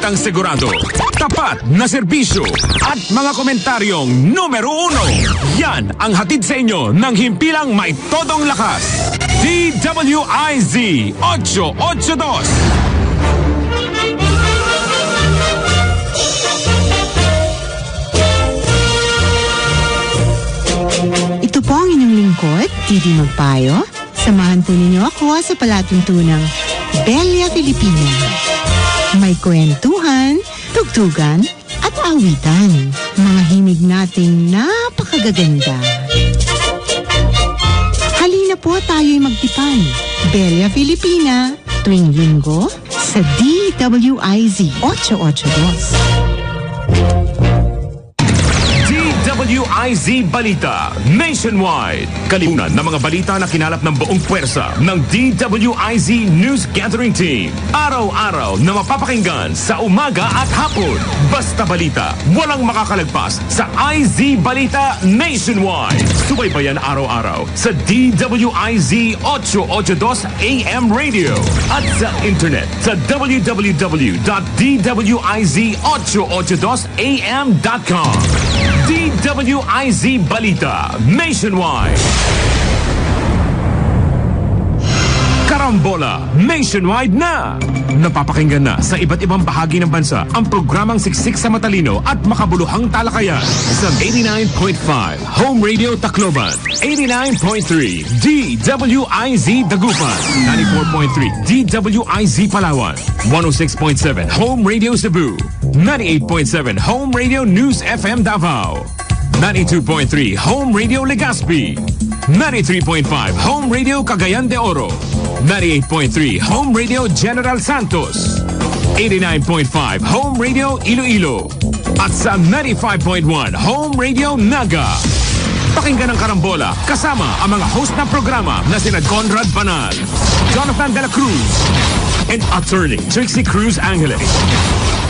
balitang sigurado, tapat na serbisyo, at mga komentaryong numero 1. Yan ang hatid sa inyo ng himpilang may todong lakas. DWIZ 882. Ito po ang inyong lingkod, Didi Magpayo. Samahan po ninyo ako sa palatuntunang Bella Filipina. May kwentuhan, tugtugan, at awitan. Mga himig nating napakagaganda. Halina po tayo'y magtipan. Bella Filipina, tuwing linggo sa DWIZ 882. DWIZ Balita Nationwide. Kalimunan ng mga balita na kinalap ng buong puwersa ng DWIZ News Gathering Team. Araw-araw na mapapakinggan sa umaga at hapon. Basta balita, walang makakalagpas sa IZ Balita Nationwide. Subaybayan araw-araw sa DWIZ 882 AM Radio at sa internet sa www.dwiz882am.com. DWIZ Balita Nationwide. Karambola Nationwide na! Napapakinggan na sa iba't ibang bahagi ng bansa ang programang siksik sa matalino at makabuluhang talakayan sa 89.5 Home Radio Tacloban, 89.3 DWIZ Dagupan, 94.3 DWIZ Palawan, 106.7 Home Radio Cebu, 98.7 Home Radio News FM Davao, 92.3 Home Radio Legazpi, 93.5 Home Radio Cagayan de Oro, 98.3 Home Radio General Santos, 89.5 Home Radio Iloilo, at sa 95.1 Home Radio Naga. Pakinggan ang Karambola kasama ang mga host ng programa na sina Conrad Banal, Jonathan De La Cruz, and Attorney Trixie Cruz Angeles.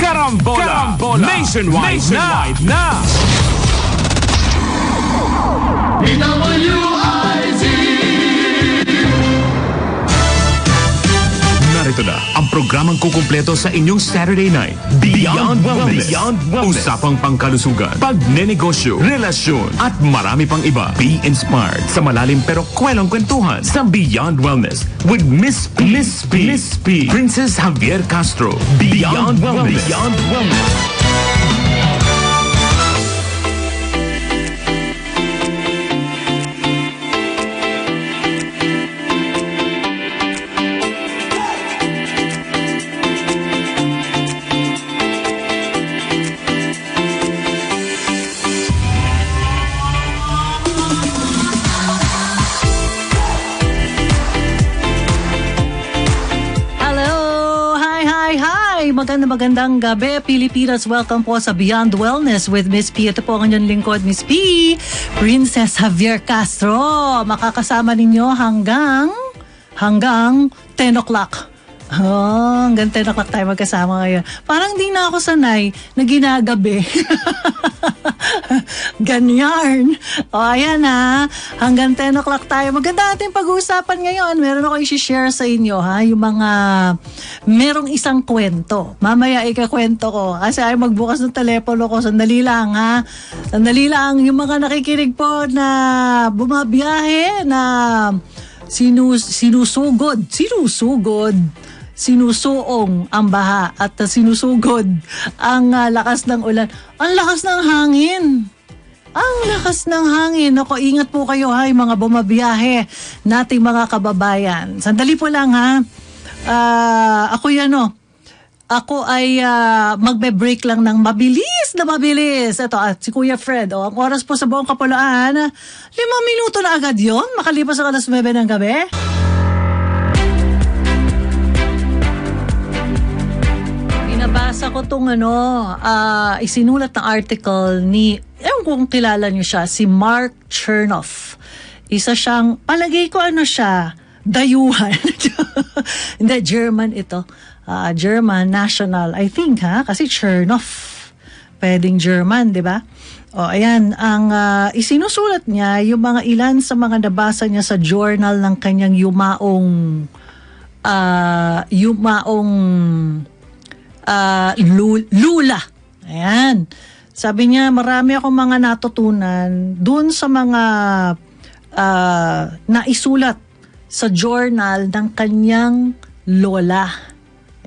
Karambola, Nationwide na! DWIZ. Narito na ang programang kukumpleto sa inyong Saturday night. Beyond Wellness. Usapang pangkalusugan, pagnenegosyo, relasyon, at marami pang iba. Be inspired sa malalim pero kwelong kwentuhan sa Beyond Wellness with Miss P. Princess Javier Castro. Beyond Wellness. Magandang gabi, Pilipinas. Welcome po sa Beyond Wellness with Miss P. Ito po ang inyong lingkod, Miss P. Princess Javier Castro. Makakasama ninyo hanggang 10 o'clock. Hanggang 10 o'clock tayo magkasama ngayon. Parang di na ako sanay na ginagabi. Ganyan. O, ayan ha. Hanggang 10 o'clock tayo. Maganda natin pag-uusapan ngayon. Meron ako i-share sa inyo ha. Yung mga merong isang kwento. Mamaya ikakwento ko. Kasi ay magbukas ng telepono ko. Sandali lang ha. Sandali lang. Yung mga nakikinig po na bumabiyahe na sinusuong ang baha at sinusugod ang lakas ng ulan. Ang lakas ng hangin. Ang lakas ng hangin. Ako, ingat po kayo ha, yung mga bumabiyahe nating mga kababayan. Sandali po lang ha. Ako ay magbe-break lang ng mabilis. Ito, si Kuya Fred. Ang oras po sa buong Kapulaan, 5 minuto na agad yon, makalipas ang alas 9 ng gabi. Binabasa ko itong isinulat na article ni, ewan kung kilala niyo siya, si Mark Chernoff. Isa siyang, palagay ko dayuhan. Hindi, German ito. German national, I think kasi Chernoff. Pwedeng German, di ba? O, ayan, ang isinusulat niya, yung mga ilan sa mga nabasa niya sa journal ng kanyang yumaong Lula. Ayan. Sabi niya, marami akong mga natutunan dun sa mga naisulat sa journal ng kanyang lola.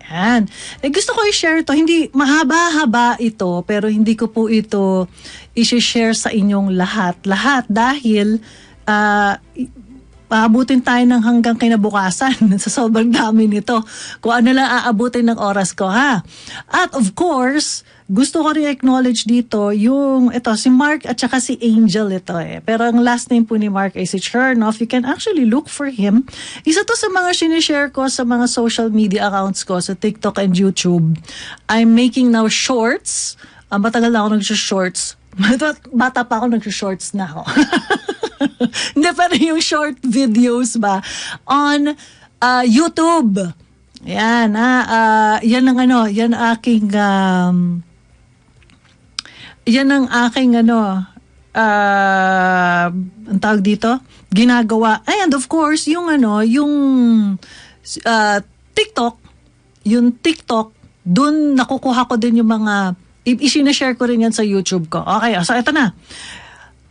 Yan. Gusto ko i-share to. Hindi, mahaba-haba ito, pero hindi ko po ito i-share sa inyong lahat dahil aabutin tayo ng hanggang kinabukasan sa sobrang dami nito. Kung ano lang aabutin ng oras ko, ha? At of course, gusto ko rin acknowledge dito si Mark at saka si Angel ito eh. Pero ang last name po ni Mark ay si Chernoff. You can actually look for him. Isa to sa mga sinishare ko sa mga social media accounts ko sa TikTok and YouTube. I'm making now shorts. Matagal na ako nag-shorts. Bata pa ako nag-shorts na ako. Hindi, pero yung short videos ba on YouTube. Yan, yan ang yan aking ang tawag dito, ginagawa. And of course, yung TikTok, dun nakukuha ko din yung mga, isinashare ko rin yan sa YouTube ko. Okay, so ito na.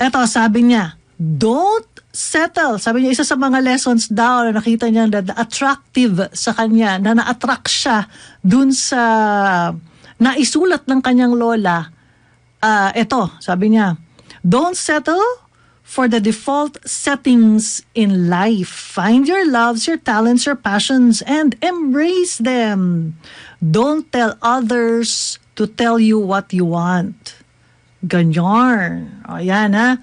Ito, sabi niya, don't settle. Sabi niya, isa sa mga lessons daw na nakita niya na attractive sa kanya, na na-attract siya dun sa naisulat ng kanyang lola. Ito, sabi niya, don't settle for the default settings in life. Find your loves, your talents, your passions, and embrace them. Don't tell others to tell you what you want. Ganyan. O, yan, ha?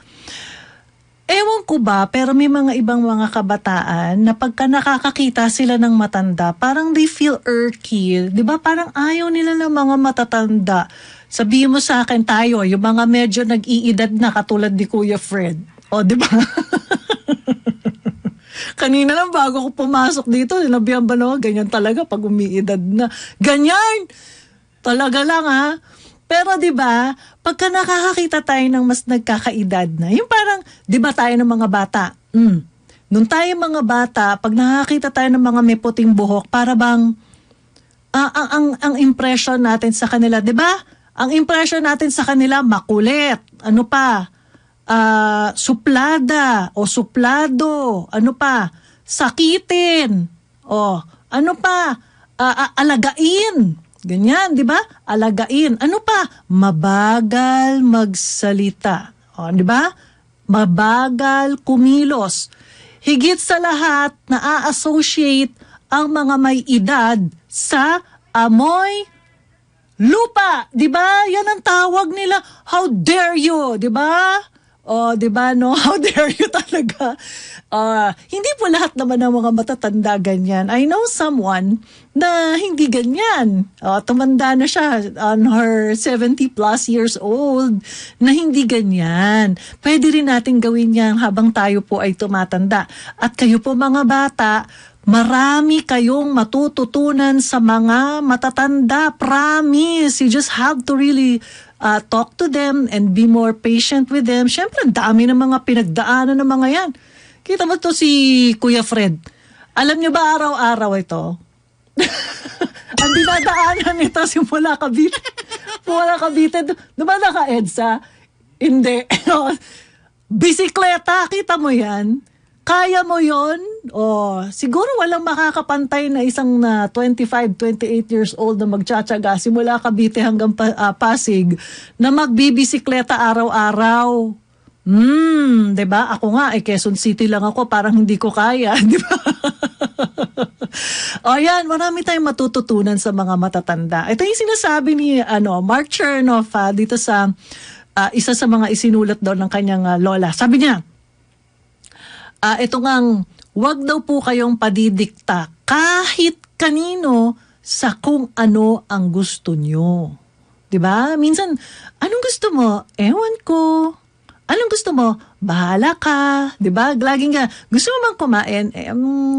Ewan ko ba, pero may mga ibang mga kabataan na pagka nakakakita sila ng matanda, parang they feel irky. Di ba? Parang ayaw nila ng mga matatanda. Sabihin mo sa akin tayo, yung mga medyo nag-iedad na katulad ni Kuya Fred. O, di ba? Kanina lang bago ko pumasok dito, sinabihan ba no, ganyan talaga pag umiidad na. Ganyan! Talaga lang, ha? Pero 'di ba, pagka nakakakita tayo ng mas nagkakaedad na, yung parang 'di ba tayo ng mga bata. Nung tayo mga bata, pag nakakita tayo ng mga may puting buhok, para bang ang impression natin sa kanila, 'di ba? Ang impression natin sa kanila makulit. Ano pa? Suplada o suplado. Ano pa? Sakitin. O ano pa? Alagain. Ganyan, di ba? Alagain. Ano pa? Mabagal magsalita. O, di ba? Mabagal kumilos. Higit sa lahat, na-associate ang mga may edad sa amoy lupa. Di ba? Yan ang tawag nila. How dare you? Di ba? O, di ba, no? How dare you talaga? Hindi po lahat naman ng mga matatanda ganyan. I know someone na hindi ganyan. Tumanda na siya on her 70 plus years old na hindi ganyan. Pwede rin natin gawin yan habang tayo po ay tumatanda. At kayo po mga bata, marami kayong matututunan sa mga matatanda. Promise. You just have to really talk to them and be more patient with them. Siyempre, ang dami ng mga pinagdaanan ng mga yan. Kita mo to si Kuya Fred. Alam niyo ba araw-araw ito? Ang dinadaanan nito simula Cavite. Simula Cavite. Diba naka-EDSA? Hindi. Bisikleta, kita mo yan? Kaya mo yon? Siguro walang makakapantay na isang 25, 28 years old na magtsatsaga simula Cavite hanggang Pasig na magbibisikleta araw-araw. Diba? Ako nga, Quezon City lang ako, parang hindi ko kaya, diba? Yan, marami tayong matututunan sa mga matatanda. Ito yung sinasabi ni Mark Chernoff dito sa isa sa mga isinulat daw ng kanyang lola. Sabi niya, ito ngang, wag daw po kayong padidikta kahit kanino sa kung ano ang gusto nyo. Diba? Minsan, anong gusto mo? Ewan ko. Anong gusto mo? Bahala ka. Diba? Laging ka, gusto mo bang kumain?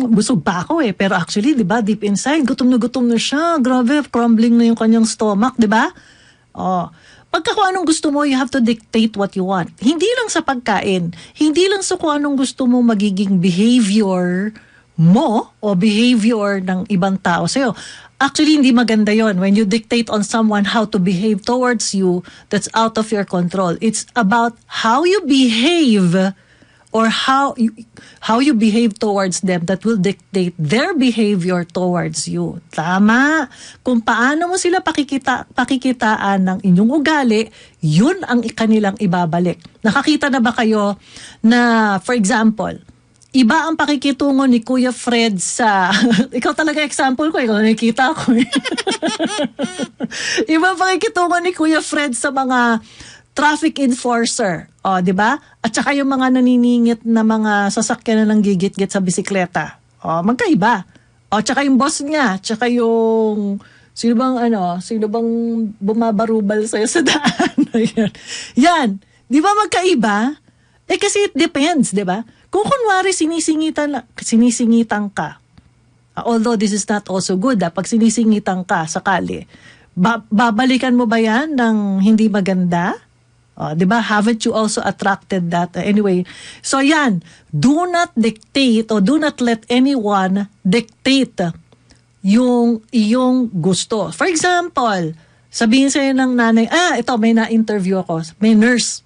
Busog pa ako eh. Pero actually, diba, deep inside, gutom na siya. Grabe, crumbling na yung kanyang stomach, diba? Pagka kung anong gusto mo, you have to dictate what you want. Hindi lang sa pagkain. Hindi lang sa kung anong gusto mo magiging behavior mo o behavior ng ibang tao sa'yo. Actually, hindi maganda yon. When you dictate on someone how to behave towards you, that's out of your control. It's about how you behave or how you behave towards them that will dictate their behavior towards you. Tama. Kung paano mo sila pakikitaan ng inyong ugali, yun ang kanilang ibabalik. Nakakita na ba kayo na, for example, iba ang pakikitungo ni Kuya Fred sa... Ikaw talaga example ko, ikaw nakikita ko. Iba ang pakikitungo ni Kuya Fred sa mga traffic enforcer. O, di ba? At saka yung mga naniningit na mga sasakyan na nanggigit-git sa bisikleta. O, magkaiba. O, tsaka yung boss niya, tsaka yung... Sino bang bumabarubal sa'yo sa daan? Yan. Di ba magkaiba? Kasi it depends, di ba? Kung kunwari sinisingitan ka, although this is not also good, pag sinisingitan ka sakali, babalikan mo ba yan ng hindi maganda? Di ba? Haven't you also attracted that? Anyway, so yan, do not dictate or do not let anyone dictate yung iyong gusto. For example, sabihin sa'yo ng nanay, ito, may na-interview ako, may nurse.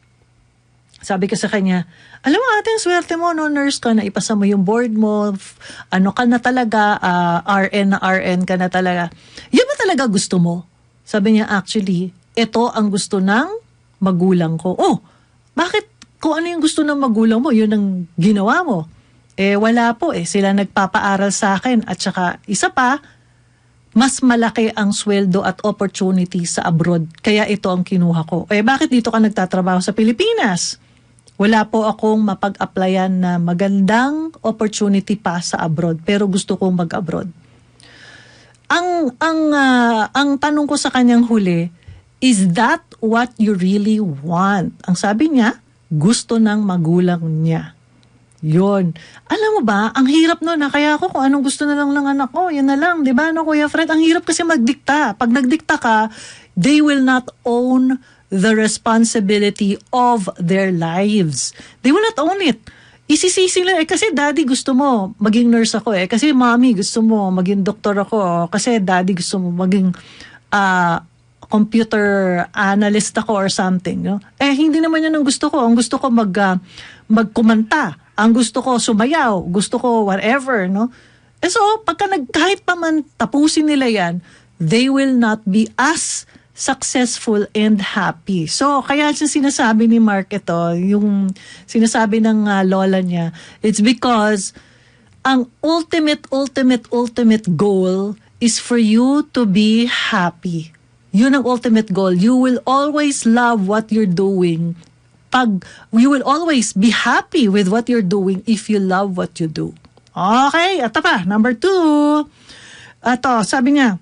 Sabi ko sa kanya, alam mo ate, swerte mo, no, nurse ka na, ipasa mo yung board mo, ano ka na talaga, RN ka na talaga. Yan ba talaga gusto mo? Sabi niya, actually, ito ang gusto ng magulang ko. Oh, bakit? Kung ano yung gusto ng magulang mo, yun ang ginawa mo. Wala po sila nagpapaaral sa akin. At saka, isa pa, mas malaki ang sweldo at opportunity sa abroad. Kaya ito ang kinuha ko. Bakit dito ka nagtatrabaho sa Pilipinas? Wala po akong mapag-applyan na magandang opportunity pa sa abroad, pero gusto kong mag-abroad. Ang tanong ko sa kanyang huli, is that what you really want? Ang sabi niya, gusto ng magulang niya. Yun. Alam mo ba, ang hirap nun kaya ako kung anong gusto na lang ng anak ko, yun na lang, di ba, Kuya Fred? Ang hirap kasi magdikta. Pag nagdikta ka, they will not own the responsibility of their lives. They will not own it. Isisisi lang, kasi daddy gusto mo maging nurse ako kasi mommy gusto mo maging doktor ako, kasi daddy gusto mo maging computer analyst ako or something. No? Hindi naman yan ang gusto ko. Ang gusto ko magkumanta. Ang gusto ko sumayaw. Gusto ko whatever. No? So, kahit pa man tapusin nila yan, they will not be as successful and happy. So, kaya sinasabi ni Mark ito, yung sinasabi ng lola niya, it's because ang ultimate goal is for you to be happy. Yun ang ultimate goal. You will always love what you're doing. You will always be happy with what you're doing if you love what you do. Okay, ito pa, number 2. Ito, sabi niya,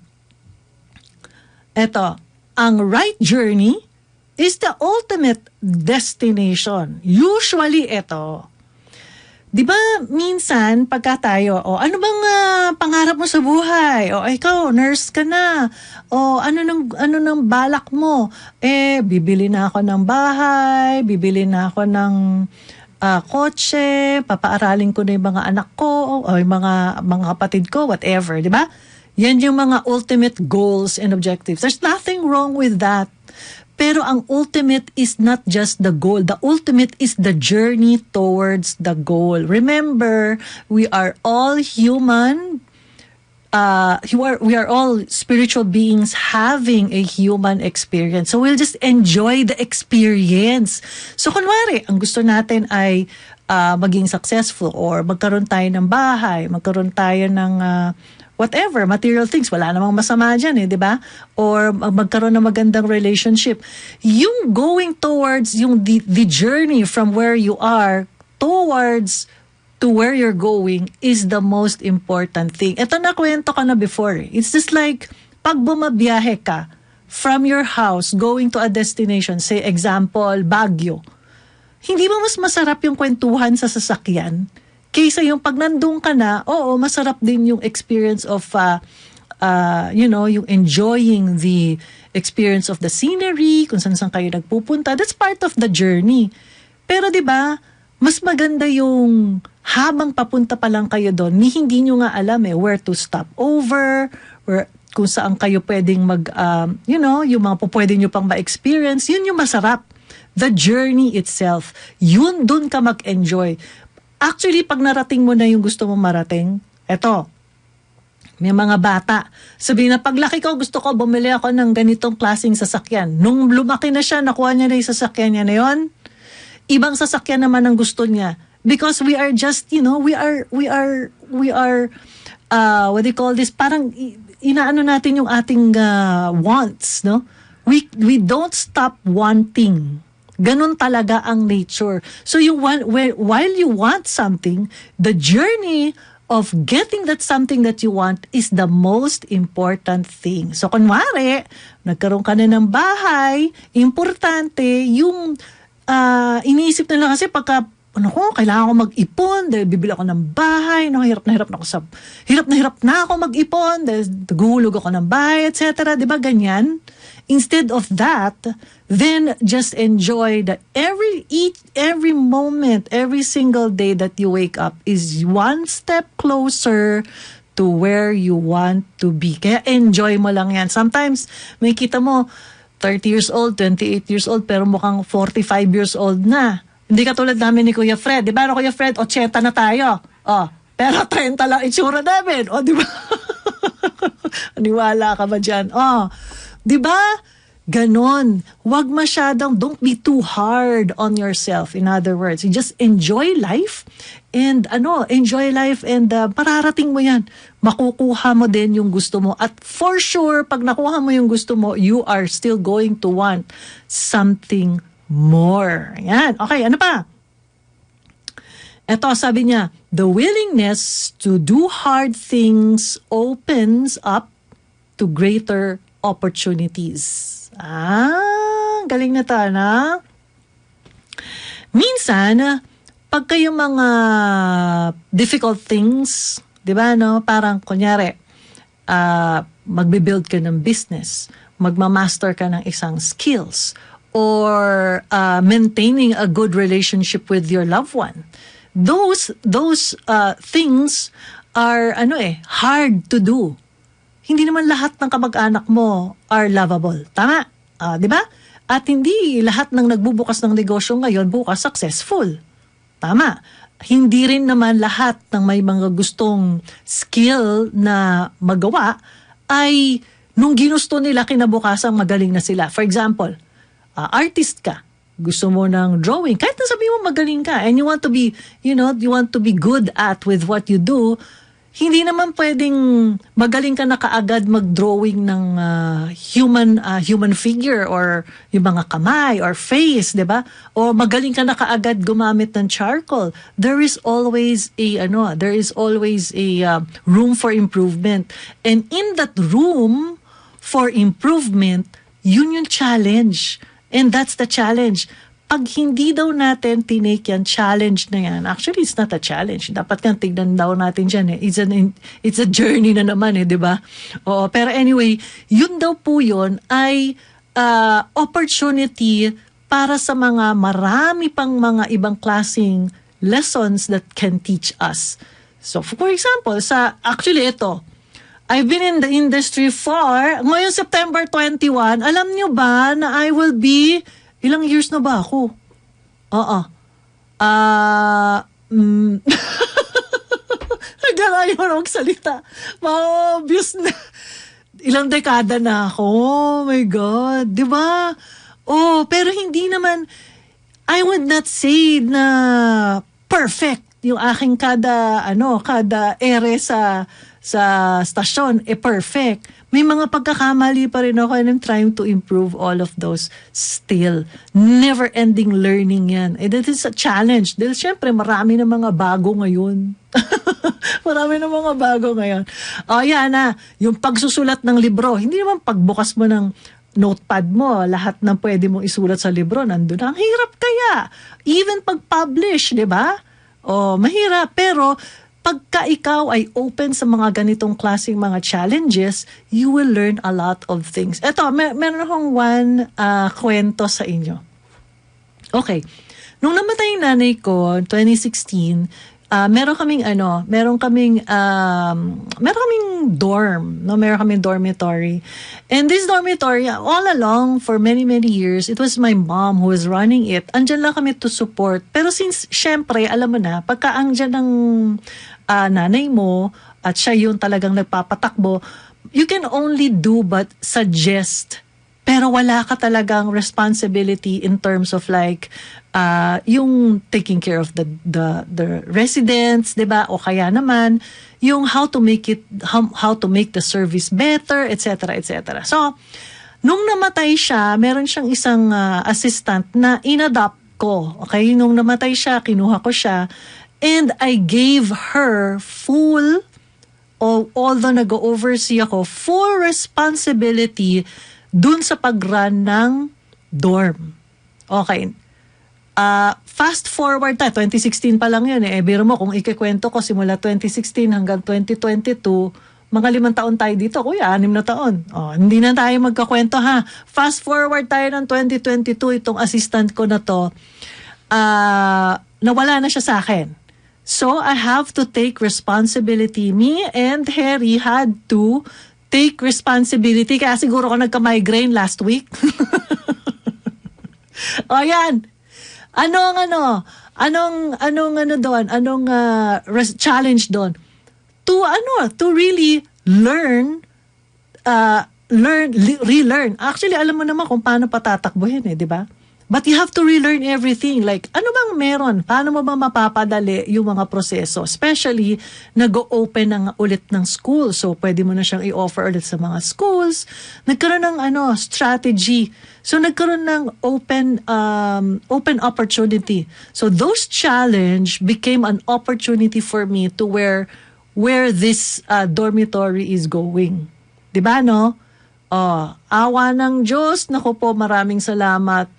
ang right journey is the ultimate destination. Usually, ito. Di ba, minsan, pagka tayo, ano bang pangarap mo sa buhay? Ikaw, nurse ka na. Ano nang balak mo? Bibili na ako ng bahay, bibili na ako ng kotse, papaaralin ko na yung mga anak ko, o yung mga kapatid ko, whatever, di ba? Yan yung mga ultimate goals and objectives. There's nothing wrong with that. Pero ang ultimate is not just the goal. The ultimate is the journey towards the goal. Remember, we are all human. We are all spiritual beings having a human experience. So we'll just enjoy the experience. So kunwari, ang gusto natin ay maging successful or magkaroon tayo ng bahay, magkaroon tayo ng whatever, material things, wala namang masama dyan di ba? Or magkaroon ng magandang relationship. Yung going towards, the journey from where you are towards to where you're going is the most important thing. Ito nakwento ka na before. It's just like, pag bumabiyahe ka from your house going to a destination, say example, Baguio, hindi ba mas masarap yung kwentuhan sa sasakyan? Kaysa yung pag nandun ka na, masarap din yung experience of, yung enjoying the experience of the scenery, kung saan kayo nagpupunta. That's part of the journey. Pero di ba, mas maganda yung habang papunta pa lang kayo doon, hindi nyo nga alam where to stop over, kung saan kayo pwedeng yung mga pwede nyo pang ma-experience, yun yung masarap. The journey itself, yun dun ka mag-enjoy. Actually, pag narating mo na yung gusto mong marating, eto, may mga bata, sabihin na paglaki ko, gusto ko bumili ako ng ganitong klaseng sasakyan. Nung lumaki na siya, nakuha niya na yung sasakyan niya na yun, ibang sasakyan naman ang gusto niya. Because we are just, we are, what do you call this? Parang inaano natin yung ating wants, no? We don't stop wanting. Ganun talaga ang nature. So while you want something, the journey of getting that something that you want is the most important thing. So kunwari, nagkaroon ka na ng bahay, importante yung iniisip nila kasi pagka kailangan ko mag-ipon dahil bibili ako ng bahay, hirap na hirap na ako mag-ipon dahil naguhulog ako ng bahay, etc. Diba ganyan? Instead of that, then just enjoy that every moment, every single day that you wake up is one step closer to where you want to be. Kaya enjoy mo lang yan. Sometimes, may kita mo, 30 years old, 28 years old, pero mukhang 45 years old na. Hindi katulad namin ni Kuya Fred. Di ba, Kuya Fred, 80 na tayo. Oh, pero 30 lang itsura namin. O, di ba? Aniwala ka ba dyan? Oh, di ba? Ganon. Huwag masyadong, don't be too hard on yourself. In other words, you just enjoy life and pararating mo yan. Makukuha mo din yung gusto mo. At for sure, pag nakuha mo yung gusto mo, you are still going to want something more. Yan. Okay, ano pa? Ito, sabi niya, the willingness to do hard things opens up to greater opportunities. Galing na na. Minsan, pag kayo mga difficult things, di ba, no? Parang, kunyari, magbe-build ka ng business, magmamaster ka ng isang skills, or maintaining a good relationship with your loved one. Those things are hard to do. Hindi naman lahat ng kamag-anak mo are lovable. Tama? Di ba? At hindi lahat ng nagbubukas ng negosyo ngayon bukas successful. Tama? Hindi rin naman lahat ng may mga gustong skill na magawa ay nung ginusto nila kinabukasan magaling na sila. For example, artist ka. Gusto mo ng drawing. Kahit na sabihin mo magaling ka and you want to be, you want to be good at with what you do, hindi naman pwedeng magaling ka na kaagad mag-drawing ng human figure or yung mga kamay or face, 'di ba? O magaling ka na kaagad gumamit ng charcoal. There is always a room for improvement. And in that room for improvement, yun yung challenge. And that's the challenge. Pag hindi daw natin tinake yan, challenge na yan. Actually, it's not a challenge. Dapat kang tignan daw natin dyan. It's a journey na naman, di ba? Oo, pero anyway, yun daw po yun ay opportunity para sa mga marami pang mga ibang klaseng lessons that can teach us. So, for example, actually ito, I've been in the industry ngayon September 21, alam nyo ba na I will be ilang years na ba ako? Nagalayo na magsalita. Obvious na. Ilang dekada na ako. Oh my God. Diba? Pero hindi naman, I would not say na perfect yung aking kada ere sa stasyon, perfect. May mga pagkakamali pa rin ako and I'm trying to improve all of those still. Never-ending learning yan. That is a challenge. Dahil syempre, marami na mga bago ngayon. Yan na. Yung pagsusulat ng libro. Hindi naman pagbukas mo ng notepad mo, lahat ng pwede mong isulat sa libro, nandun. Ang hirap kaya. Even pag-publish, di ba? Mahirap. Pero, pagka ikaw ay open sa mga ganitong klaseng mga challenges, you will learn a lot of things. Eto, meron akong one kwento sa inyo. Okay. Nung namatay yung nanay ko, 2016, meron kaming dorm, no, meron kaming dormitory. And this dormitory, all along for many years, it was my mom who was running it. Andyan lang kami to support. Pero since syempre, alam mo na, pagka andyan ng nanay mo at siya yung talagang nagpapatakbo, you can only do but suggest. Pero wala ka talagang responsibility in terms of like yung taking care of the residents, 'di ba? O kaya naman yung how to make the service better, etc. So, nung namatay siya, meron siyang isang assistant na inadopt ko. Okay, nung namatay siya, kinuha ko siya and I gave her although nag-oversee ako, full responsibility dun sa pag-run ng dorm. Okay. Fast forward tayo, 2016 pa lang yun eh. Biro mo, kung ikikwento ko simula 2016 hanggang 2022, mga 5 taon tayo dito. Kuya, 6 na taon. Hindi na tayo magkakwento ha. Fast forward tayo ng 2022, itong assistant ko na to, nawala na siya sa akin. So, I have to take responsibility. Me and Harry had to take responsibility. Kaya siguro ko nagka-migraine last week. O yan. Anong challenge doon? To really relearn. Actually, alam mo naman kung paano patatakbuhin eh, di ba? But you have to relearn everything. Like, ano bang meron? Paano mo ba mapapadali yung mga proseso? Especially, nag-open ulit ng school. So, pwede mo na siyang i-offer ulit sa mga schools. Nagkaroon ng strategy. So, nagkaroon ng open opportunity. So, those challenge became an opportunity for me to where this dormitory is going. Diba, no? Awa ng Diyos. Naku po, maraming salamat.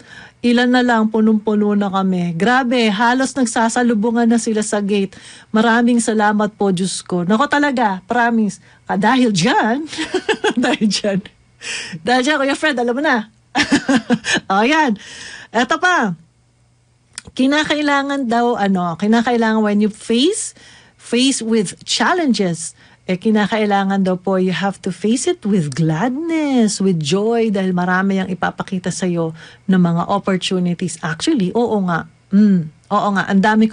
Ilan na lang, punong-puno na kami. Grabe, halos nagsasalubungan na sila sa gate. Maraming salamat po, Diyos ko. Naku talaga, promise. Dahil dyan, Kuya Fred, alam mo na. Yan. Eto pa. Kinakailangan when you face with challenges, kinakailangan daw po, you have to face it with gladness, with joy, dahil marami ang ipapakita sa'yo ng mga opportunities. Actually, oo nga. Oo nga. Ang dami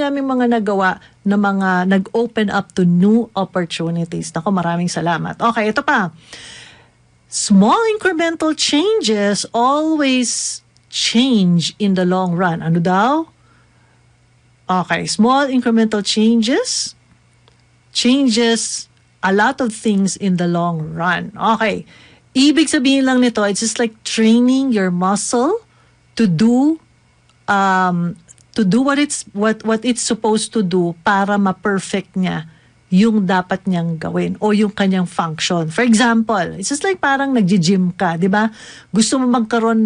naming mga nagawa na mga nag-open up to new opportunities. Naku, maraming salamat. Okay, ito pa. Small incremental changes always change in the long run. Ano daw? Okay, small incremental changes a lot of things in the long run. Okay. Ibig sabihin lang nito, it's just like training your muscle to do what it's supposed to do para ma-perfect niya yung dapat niyang gawin o yung kanyang function. For example, it's just like parang nagji-gym ka, 'di ba? Gusto mo magkaroon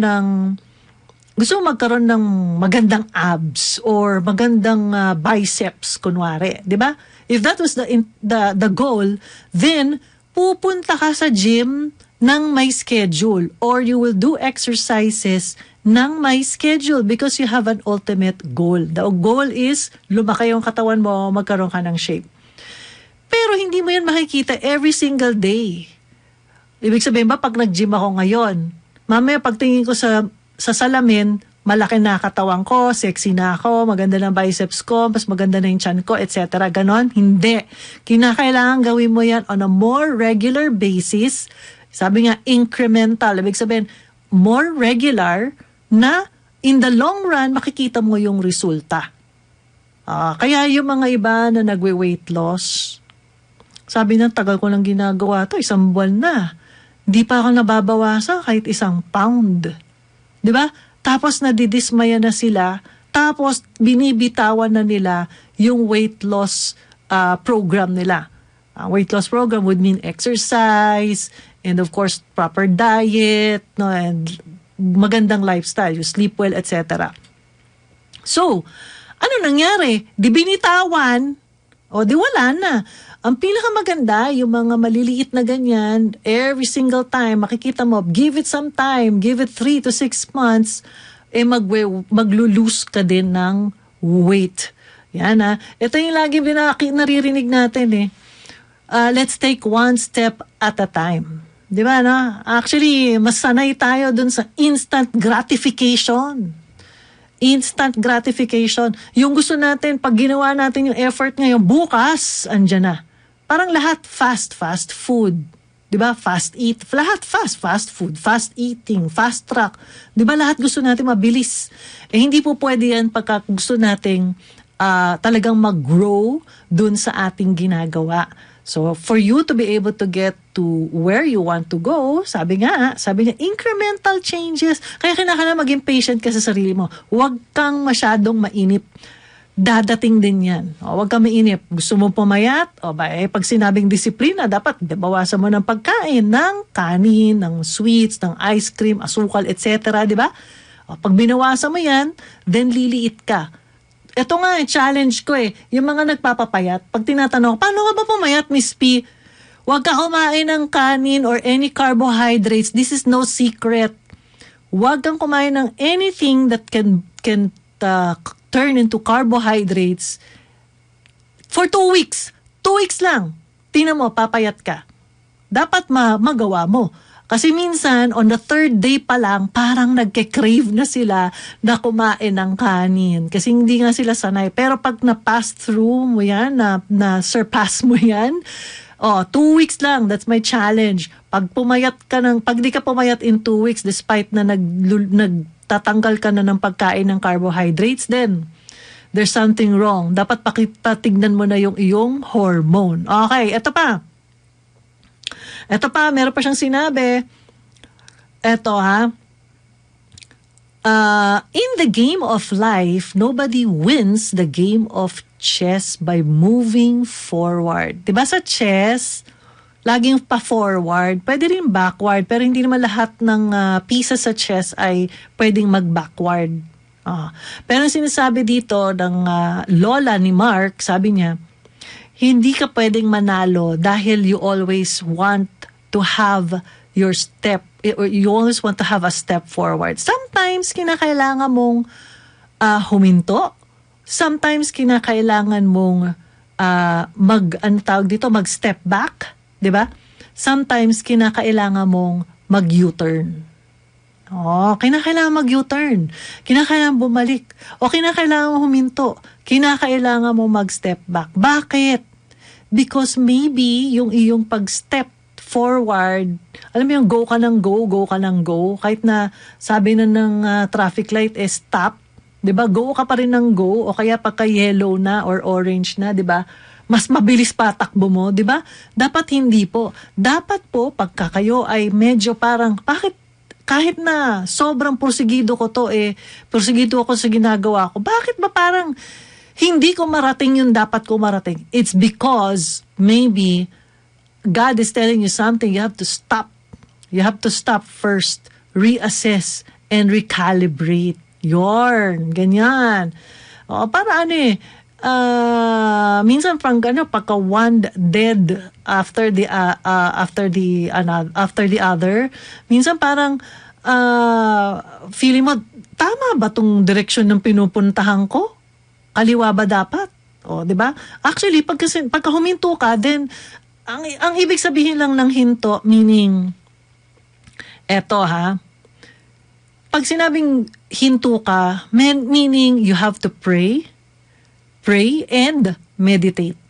ng magandang abs or magandang biceps kunwari, 'di ba? If that was the goal, then pupunta ka sa gym ng may schedule or you will do exercises ng may schedule because you have an ultimate goal. The goal is lumaki yung katawan mo, magkaroon ka ng shape. Pero hindi mo yan makikita every single day. Ibig sabihin ba, pag nag-gym ako ngayon, mamaya pagtingin ko sa salamin, malaki na katawan ko, sexy na ako, maganda ng biceps ko, mas maganda na yung chan ko, etc. Ganon? Hindi. Kinakailangan gawin mo yan on a more regular basis. Sabi nga, incremental. Ibig sabihin, more regular na in the long run, makikita mo yung resulta. Kaya yung mga iba na nagwe-weight loss, sabi na, tagal ko lang ginagawa to, 1 buwan na. Di pa ako nababawasan kahit 1 pound. Di ba? Tapos nadidismaya na sila, tapos binibitawan na nila yung weight loss program nila. Weight loss program would mean exercise, and of course, proper diet, no, and magandang lifestyle, you sleep well, etc. So, ano nangyari? Di binitawan, o di wala na. Ang pinakamaganda, yung mga maliliit na ganyan, every single time, makikita mo, give it some time, give it 3 to 6 months, maglulose ka din ng weight. Yan ito yung lagi naririnig natin eh. Let's take one step at a time. Di ba, no? Actually, mas sanay tayo dun sa instant gratification. Instant gratification. Yung gusto natin, pag ginawa natin yung effort ngayon, bukas, andyan na. Parang lahat fast food. Di ba? Fast food, fast eating, fast track. Di ba lahat gusto natin mabilis? Hindi po pwede yan pagka gusto nating talagang mag-grow dun sa ating ginagawa. So, for you to be able to get to where you want to go, sabi niya, incremental changes. Kaya kinakailangan maging patient ka sa sarili mo. Huwag kang masyadong mainip. Dadating din yan. Huwag kang mainip. Gusto mo pumayat? Pag sinabing disiplina, dapat bawasan mo ng pagkain, ng kanin, ng sweets, ng ice cream, asukal, etc. Diba? Pag binawasan mo yan, then liliit ka. Ito nga, challenge ko yung mga nagpapapayat, pag tinatanong, paano ka ba pumayat, Miss P? Huwag ka kumain ng kanin or any carbohydrates. This is no secret. Huwag kang kumain ng anything that can turn into carbohydrates for 2 weeks. 2 weeks lang. Tingnan mo, papayat ka. Dapat magawa mo. Kasi minsan, on the 3rd day pa lang, parang nagke-crave na sila na kumain ng kanin. Kasi hindi nga sila sanay. Pero pag na-pass through mo yan, na-surpass mo yan, 2 weeks lang, that's my challenge. Pag di ka pumayat in 2 weeks, despite na nagtatanggal ka na ng pagkain ng carbohydrates, then there's something wrong. Dapat patignan mo na yung iyong hormone. Okay, ito pa, meron pa siyang sinabi. In the game of life, nobody wins the game of chess by moving forward. Diba sa chess, laging pa-forward, pwede rin backward, pero hindi naman lahat ng pieces sa chess ay pwedeng mag-backward. Pero sinasabi dito ng lola ni Mark, sabi niya, hindi ka pwedeng manalo dahil you always want to have your step, or you always want to have a step forward. Sometimes, kinakailangan mong huminto. Sometimes, kinakailangan mong mag-step back. Diba? Sometimes, kinakailangan mong mag-U-turn. Kinakailangan mag-U-turn. Kinakailangan bumalik. O kinakailangan huminto. Kinakailangan mo mag-step back. Bakit? Because maybe yung iyong pag-step forward, alam mo yung go ka ng go, kahit na sabi na ng traffic light stop, 'di ba? Go ka pa rin ng go, o kaya pagka yellow na or orange na, 'di ba? Mas mabilis pa takbo mo, 'di ba? Dapat hindi po. Dapat po pagka kayo ay medyo parang bakit kahit na sobrang porsigido ko porsigido ako sa ginagawa ko, bakit ba parang hindi ko marating yung dapat ko marating? It's because maybe God is telling you something. You have to stop. You have to stop first, reassess, and recalibrate. Yorn, ganyan. Para minsan pagka one dead after the other, minsan parang feeling mo, tama ba tong direksyon ng pinupuntahan ko? Kaliwa ba dapat? 'Di ba? Actually, pagka huminto ka, then ang ibig sabihin lang ng hinto, meaning pag sinabing hinto ka, meaning you have to pray and meditate.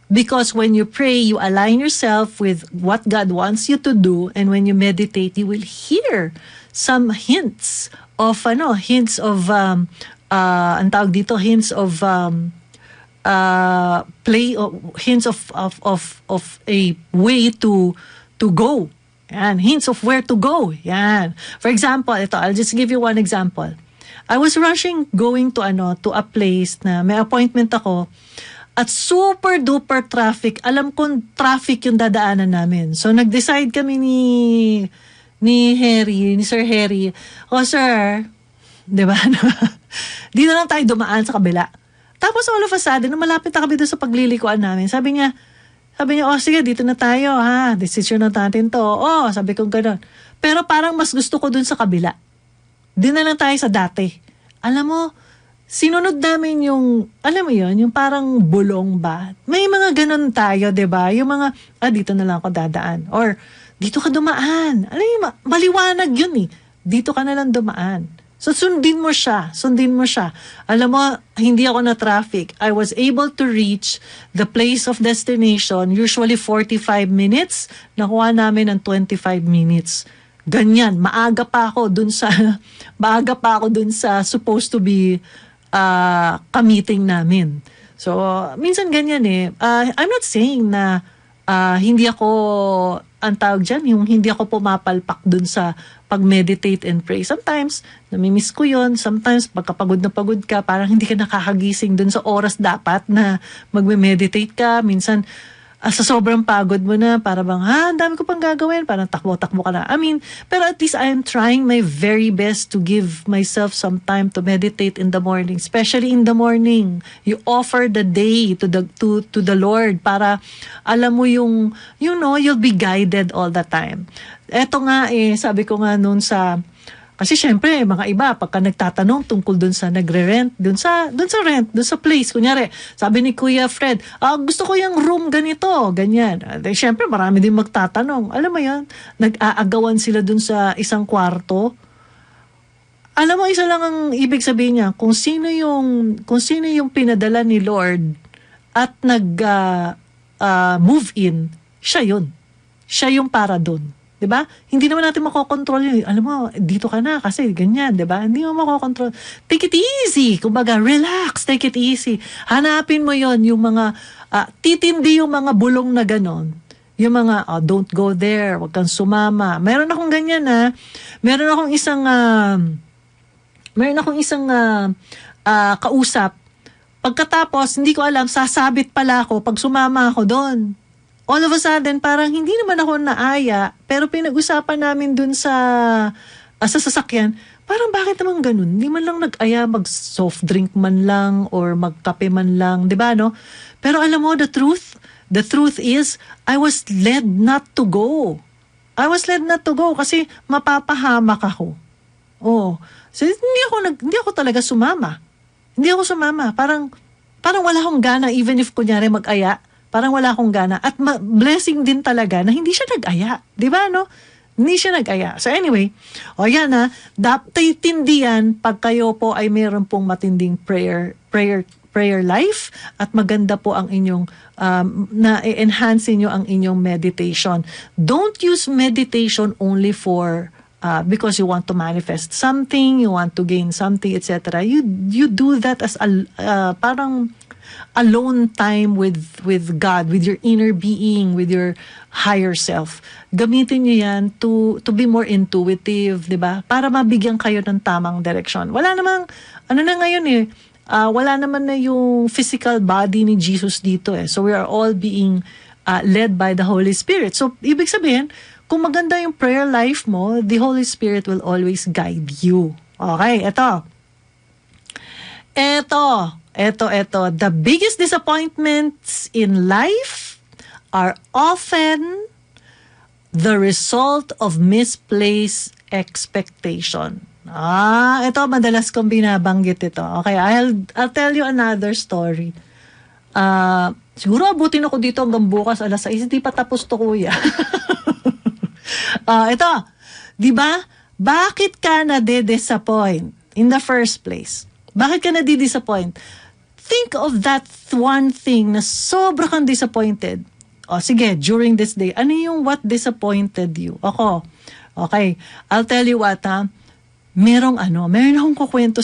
Because when you pray, you align yourself with what God wants you to do, and when you meditate, you will hear some hints of hints of a way to go. Yan, hints of where to go. Yan. For example, I'll just give you one example. I was rushing going to a place na may appointment ako, at super duper traffic. Alam kong traffic yung dadaanan namin. So nag-decide kami ni Sir Harry, sir, 'di ba? Di na lang tayo dumaan sa kabila. Tapos all of a sudden, nung malapit na kami doon sa paglilikuan namin, sabi niya, sige, dito na tayo, decision na natin to. Sabi ko gano'n. Pero parang mas gusto ko doon sa kabila. Di na lang tayo sa dati. Alam mo, sinunod namin yung, alam mo yun, yung parang bulong ba? May mga ganun tayo, 'di ba? Yung mga, dito na lang ako dadaan. Or, dito ka dumaan. Alam mo, maliwanag yun eh. Dito ka na lang dumaan. So, sundin mo siya. Alam mo, hindi ako na traffic. I was able to reach the place of destination, usually 45 minutes. Nakuha namin ng 25 minutes. Ganyan. Maaga pa ako dun sa supposed to be ka-meeting namin. So, minsan ganyan eh. I'm not saying na hindi ako, ang tawag dyan, yung hindi ako pumapalpak dun sa pag-meditate and pray. Sometimes, namimiss ko yun. Sometimes, pagkapagod na pagod ka, parang hindi ka nakakagising dun sa oras dapat na magme-meditate ka. Minsan, sa sobrang pagod mo na, para bang, ang dami ko pang gagawin. Parang takbo-takbo ka na. I mean, pero at least I am trying my very best to give myself some time to meditate in the morning. Especially in the morning. You offer the day to the Lord para alam mo yung, you'll be guided all the time. Eto nga sabi ko nga noon kasi syempre, mga iba, pagka nagtatanong tungkol dun sa nagre-rent, dun sa place, kunyari, sabi ni Kuya Fred, gusto ko yung room ganito, ganyan. Syempre, marami din magtatanong. Alam mo yan, nag-aagawan sila dun sa isang kwarto. Alam mo, isa lang ang ibig sabihin niya, kung sino yung pinadala ni Lord at move in, siya yun. Siya yung para dun. Diba? Hindi naman natin makokontrol yun. Alam mo, dito ka na kasi ganyan, diba? Hindi mo makokontrol. Take it easy. Kumbaga, relax, take it easy. Hanapin mo yon yung mga, titindi yung mga bulong na ganon. Yung mga, don't go there, wag kang sumama. Meron akong ganyan Meron akong isang kausap. Pagkatapos, hindi ko alam, sasabit pala ako pag sumama ako doon. All of a sudden, parang hindi naman ako naaya, pero pinag-usapan namin dun sa sasakyan, parang bakit naman ganun? Hindi man lang nag-aya, mag-soft drink man lang, or magkape man lang, di ba, no? Pero alam mo, the truth is, I was led not to go. Kasi mapapahamak ako. So hindi ako talaga sumama. Parang wala akong gana, even if kunyari mag-aya, parang wala akong gana. At blessing din talaga na hindi siya nag-aya. Di ba, no? Hindi siya nag-aya. So anyway, yan dapat tindihan pag kayo po ay mayroon pong matinding prayer life at maganda po ang inyong na-enhance nyo ang inyong meditation. Don't use meditation only for because you want to manifest something, you want to gain something, etc. You do that as parang alone time with God, with your inner being, with your higher self. Gamitin niyo yan to be more intuitive, di ba? Para mabigyan kayo ng tamang direction. Wala namang, ngayon wala naman na yung physical body ni Jesus dito So we are all being led by the Holy Spirit. So, ibig sabihin, kung maganda yung prayer life mo, the Holy Spirit will always guide you. Okay, eto. The biggest disappointments in life are often the result of misplaced expectation. Ito madalas kong binabanggit ito. Okay, I'll tell you another story. Siguro abutin ako dito hanggang bukas 6:00. Hindi pa tapos to, kuya. Ito, di ba? Bakit ka na-disappoint in the first place? Bakit ka na-disappoint? Think of that one thing na sobra kang disappointed. Sige, during this day, ano yung what disappointed you? Ako, okay, I'll tell you what, meron akong kukwento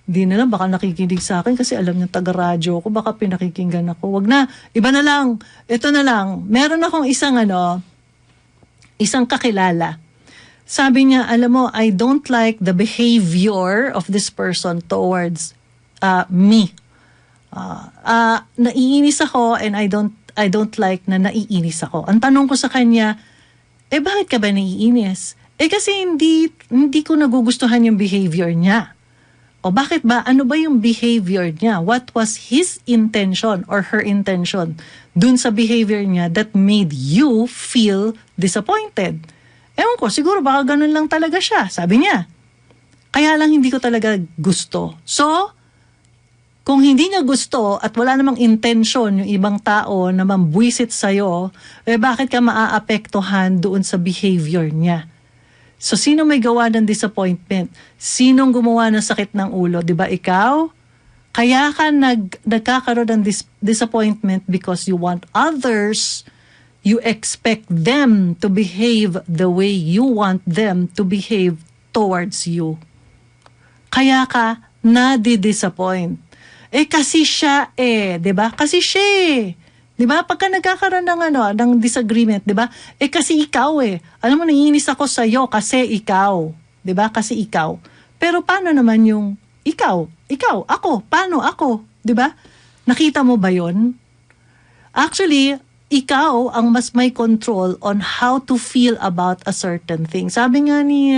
di na lang, baka nakikinig sa akin kasi alam niya taga-radyo ko, baka pinakikinggan ako. Wag na, iba na lang, ito na lang. Meron akong isang kakilala. Sabi niya, alam mo, I don't like the behavior of this person towards me. Naiinis ako and I don't like na naiinis ako. Ang tanong ko sa kanya, bakit ka ba naiinis? Kasi hindi ko nagugustuhan yung behavior niya. O bakit ba? Ano ba yung behavior niya? What was his intention or her intention dun sa behavior niya that made you feel disappointed? Ewan ko, siguro baka ganun lang talaga siya. Sabi niya, kaya lang hindi ko talaga gusto. So, Kung hindi niya gusto at wala namang intention yung ibang tao na mambwisit sa'yo, bakit ka maaapektuhan doon sa behavior niya? So, sino may gawa ng disappointment? Sinong gumawa ng sakit ng ulo? Di ba ikaw? Kaya ka nagkakaroon ng disappointment because you want others, you expect them to behave the way you want them to behave towards you. Kaya ka nadi-disappoint. Kasi siya 'di ba? Kasi siya 'di ba? Pagka nagkakaroon ng disagreement, 'di ba? Kasi ikaw Alam mo, naiinis ako sa iyo kasi ikaw, 'di ba? Kasi ikaw. Pero paano naman yung ikaw, ako, paano ako, 'di ba? Nakita mo ba 'yon? Actually, ikaw ang mas may control on how to feel about a certain thing. Sabi nga ni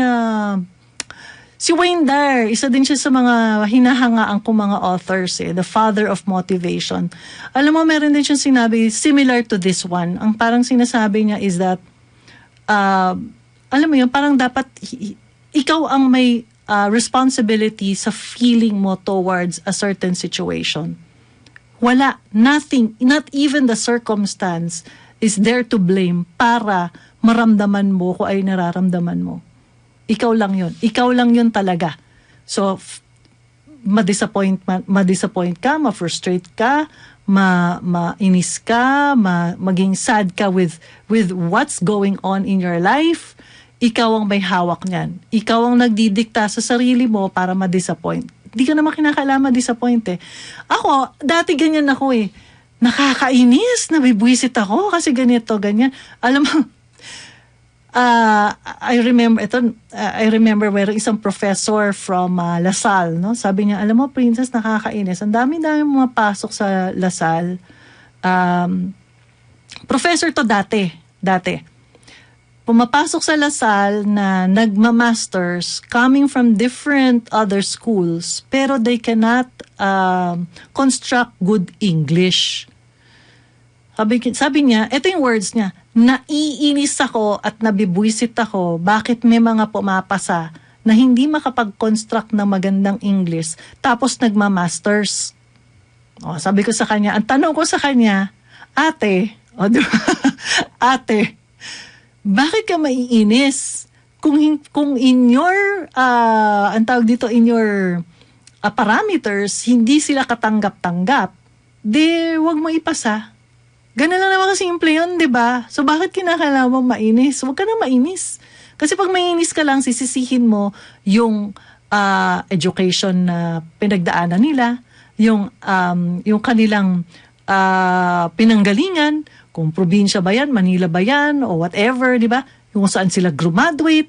si Wayne Dyer, isa din siya sa mga hinahangaan kong mga authors, the father of motivation. Alam mo, meron din siyang sinabi similar to this one. Ang parang sinasabi niya is that, alam mo yun, parang dapat ikaw ang may responsibility sa feeling mo towards a certain situation. Wala, nothing, not even the circumstance is there to blame para maramdaman mo kung ay nararamdaman mo. Ikaw lang yun. Ikaw lang yun talaga. So, ma-disappoint ka, ma-frustrate ka, ma-inis ka, maging sad ka with what's going on in your life. Ikaw ang may hawak niyan. Ikaw ang nagdidikta sa sarili mo para ma-disappoint. Hindi ka naman kinakailangan ma-disappoint Ako, dati ganyan ako Nakakainis, nabibwisit ako kasi ganito, ganyan. Alam mo, I remember mayroong isang professor from LaSalle, no? Sabi niya, alam mo, Princess, nakakainis. Ang dami-dami pumapasok sa LaSalle. Professor to dati. Pumapasok sa LaSalle na nagma-masters coming from different other schools, pero they cannot construct good English. Sabi niya, ito yung words niya, naiinis ako at nabibwisit ako bakit may mga pumapasa na hindi makapag-construct ng magandang English tapos nagma-masters. Sabi ko sa kanya, ang tanong ko sa kanya, ate, bakit ka maiinis? Kung in your, ang tawag dito, in your parameters, hindi sila katanggap-tanggap, wag mo ipasa. Ganun lang naman kasimple yun, di ba? So, bakit kinakailangan mo mainis? Huwag ka na mainis. Kasi pag mainis ka lang, sisisihin mo yung education na pinagdaanan nila, yung kanilang pinanggalingan, kung probinsya ba yan, Manila ba yan, o whatever, di ba? Yung saan sila graduate.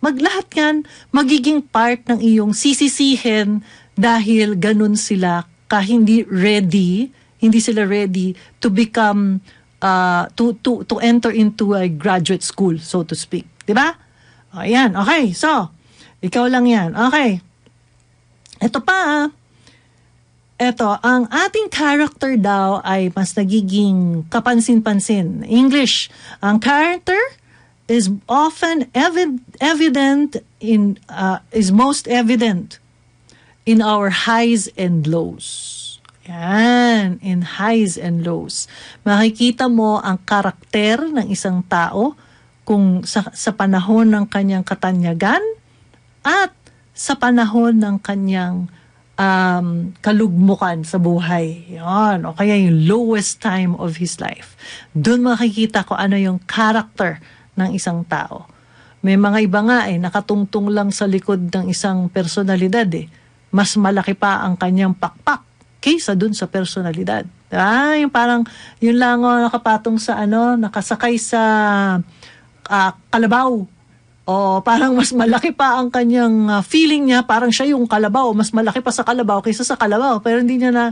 Maglahat yan, magiging part ng iyong sisisihin dahil ganun sila hindi sila ready to become to enter into a graduate school, so to speak. 'Di ba? Ayan, okay. So, ikaw lang 'yan. Okay. Ito pa. Ito, ang ating character daw ay mas nagiging kapansin-pansin. English, ang character is often is most evident in our highs and lows. Yan, in highs and lows. Makikita mo ang karakter ng isang tao kung sa panahon ng kanyang katanyagan at sa panahon ng kanyang kalugmukan sa buhay. Yan, o kaya yung lowest time of his life. Doon makikita ko ano yung character ng isang tao. May mga iba nga nakatungtong lang sa likod ng isang personalidad Mas malaki pa ang kanyang pakpak kaysa dun sa personalidad. Yung parang, yun lang nakapatong sa nakasakay sa kalabaw. O parang mas malaki pa ang kanyang feeling niya, parang siya yung kalabaw, mas malaki pa sa kalabaw kaysa sa kalabaw. Pero hindi niya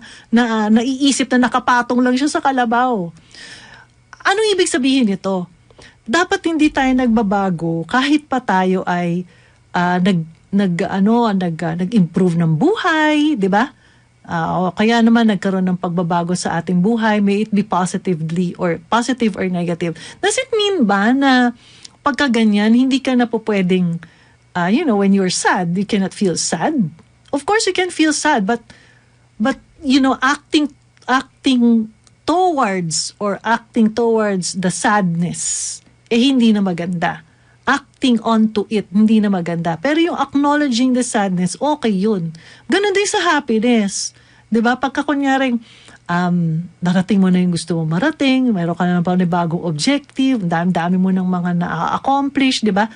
naiisip na nakapatong lang siya sa kalabaw. Anong ibig sabihin nito? Dapat hindi tayo nagbabago kahit pa tayo ay nag-improve ng buhay, di ba? Kaya naman nagkaroon ng pagbabago sa ating buhay, may it be positive or negative. Does it mean ba na pagka ganyan, hindi ka na po pwedeng, when you're sad, you cannot feel sad? Of course you can feel sad, but acting towards the sadness, hindi na maganda. Acting onto it, hindi na maganda. Pero yung acknowledging the sadness, okay yun. Ganun din sa happiness. 'Di ba? Pagka kunyaring, narating mo na yung gusto mo marating, mayroon ka na ng panibagong objective, dami-dami mo ng mga na-accomplish, 'di ba?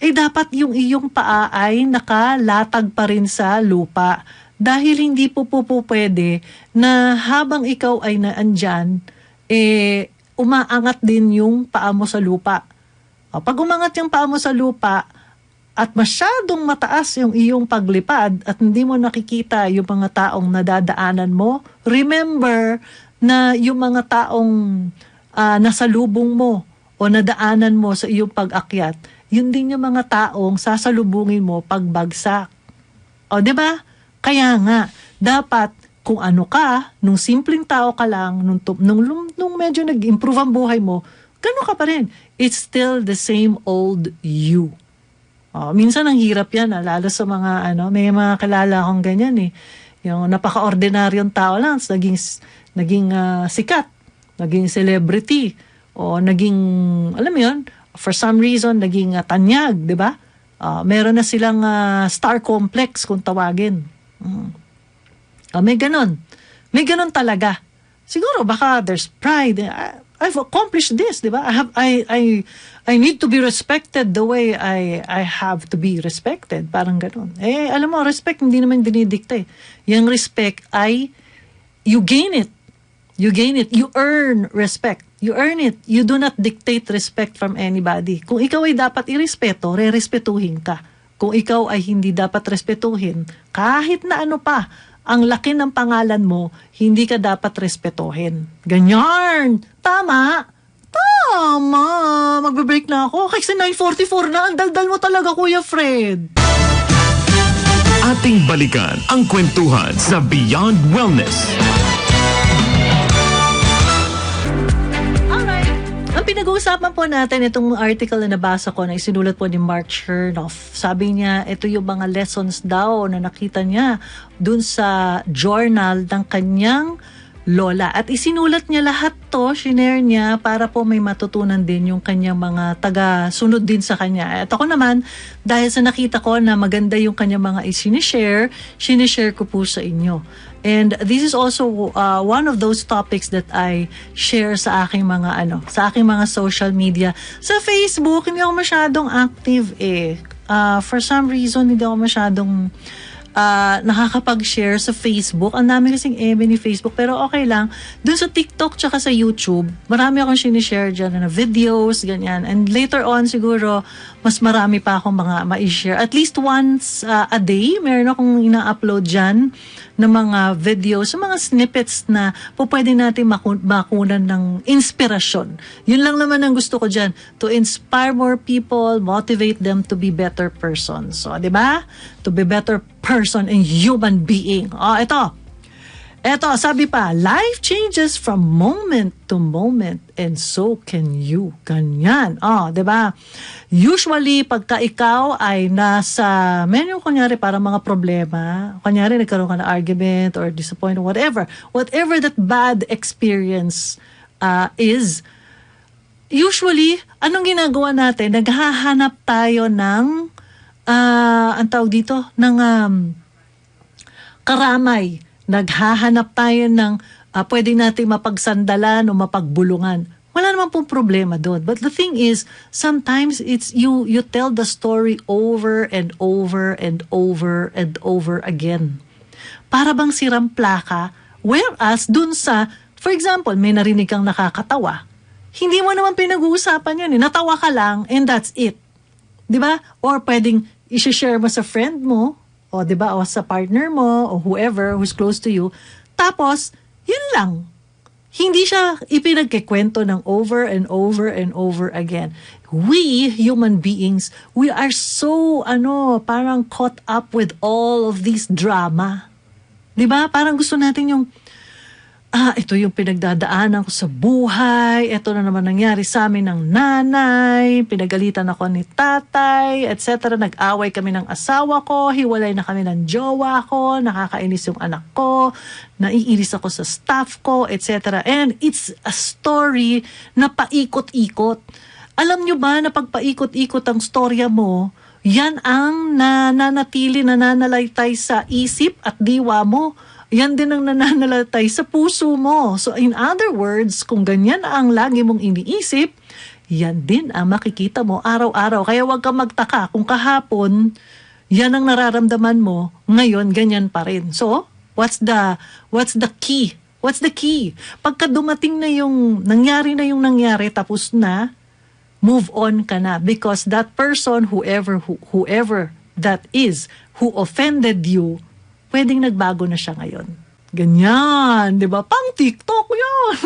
Dapat yung iyong paa ay nakalatag pa rin sa lupa. Dahil hindi po pwede na habang ikaw ay naandyan, umaangat din yung paa mo sa lupa. Pag umangat yung paa mo sa lupa at masyadong mataas yung iyong paglipad at hindi mo nakikita yung mga taong nadadaanan mo, remember na yung mga taong nasalubong mo o nadaanan mo sa iyong pag-akyat, yun din yung mga taong sasalubungin mo pagbagsak. O, 'di ba? Kaya nga, dapat kung ano ka, nung simpleng tao ka lang, nung medyo nag-improve ang buhay mo, gano'n ka pa rin. It's still the same old you. Minsan ang hirap yan, lalo sa mga, may mga kilala akong ganyan eh. Yung napaka-ordinaryong tao lang, naging sikat, naging celebrity, o naging, alam mo yun, for some reason, naging tanyag, di ba? Meron na silang star complex kung tawagin. May ganon. May ganon talaga. Siguro baka there's pride. I've accomplished this, di ba? I need to be respected the way I have to be respected. Parang ganon. Alam mo, respect hindi naman dinidikta eh. Yung respect ay you gain it. You gain it. You earn respect. You earn it. You do not dictate respect from anybody. Kung ikaw ay dapat irespeto, re-respetuhin ka. Kung ikaw ay hindi dapat respetuhin, kahit na ano pa, ang laki ng pangalan mo, hindi ka dapat respetuhin. Ganyan! Tama! Tama! Magbe-break na ako. Kasi 9:44 na. Ang daldal mo talaga, Kuya Fred. Ating balikan ang kwentuhan sa Beyond Wellness. Ang pinag-uusapan po natin, itong article na nabasa ko na isinulat po ni Mark Chernoff. Sabi niya, ito yung mga lessons daw na nakita niya dun sa journal ng kanyang lola. At isinulat niya lahat to, shinare niya para po may matutunan din yung kanyang mga taga-sunod din sa kanya. At ako naman, dahil sa nakita ko na maganda yung kanyang mga sinishare ko po sa inyo. And this is also one of those topics that I share sa aking mga sa aking mga social media. Sa Facebook, hindi ako masyadong active eh. For some reason, hindi ako masyadong nakakapag-share sa Facebook. Ang dami kasing ni Facebook, pero okay lang. Doon sa TikTok tsaka sa YouTube, marami akong sinishare dyan na videos, ganyan. And later on, siguro, mas marami pa akong mga ma-share. At least once a day, meron akong ina-upload dyan ng mga videos, mga snippets na pwede natin makunan ng inspirasyon. Yun lang naman ang gusto ko dyan, to inspire more people, motivate them to be better persons. So, di ba? To be better person and human being. Eto, sabi pa, life changes from moment to moment and so can you. Ganyan. Diba? Usually, pagka ikaw ay nasa, kunyari parang mga problema, kunyari nagkaroon ka ng argument or disappointment, whatever that bad experience is, usually, anong ginagawa natin? Naghahanap tayo ng, ang tawag dito, ng karamay. Naghahanap tayo ng pwede natin mapagsandalan o mapagbulungan. Wala naman pong problema doon. But the thing is, sometimes it's you tell the story over and over and over and over again. Para bang siram plaka, whereas dun sa, for example, may narinig kang nakakatawa, hindi mo naman pinag-uusapan yan. Natawa ka lang and that's it. Diba? Or pwedeng i-share mo sa friend mo, o diba, o sa partner mo, o whoever who's close to you. Tapos, yun lang. Hindi siya ipinagkikwento ng over and over and over again. We, human beings, we are so, parang caught up with all of this drama. Diba? Parang gusto natin yung, ito yung pinagdadaanan ko sa buhay, ito na naman nangyari sa amin ng nanay, pinagalitan ako ni tatay, etc. Nag-away kami ng asawa ko, hiwalay na kami ng jowa ko, nakakainis yung anak ko, naiinis ako sa staff ko, etc. And it's a story na paikot-ikot. Alam nyo ba na pag paikot-ikot ang storya mo, yan ang nananalaytay sa isip at diwa mo. Yan din ang nananalatay sa puso mo. So in other words, kung ganyan ang lagi mong iniisip, yan din ang makikita mo araw-araw. Kaya huwag kang magtaka kung kahapon, yan ang nararamdaman mo, ngayon ganyan pa rin. So, what's the key? What's the key? Pagka dumating na yung nangyari, tapos na, move on ka na. Because that person, whoever that is, who offended you, pwedeng nagbago na siya ngayon. Ganyan, di ba? Pang TikTok yun.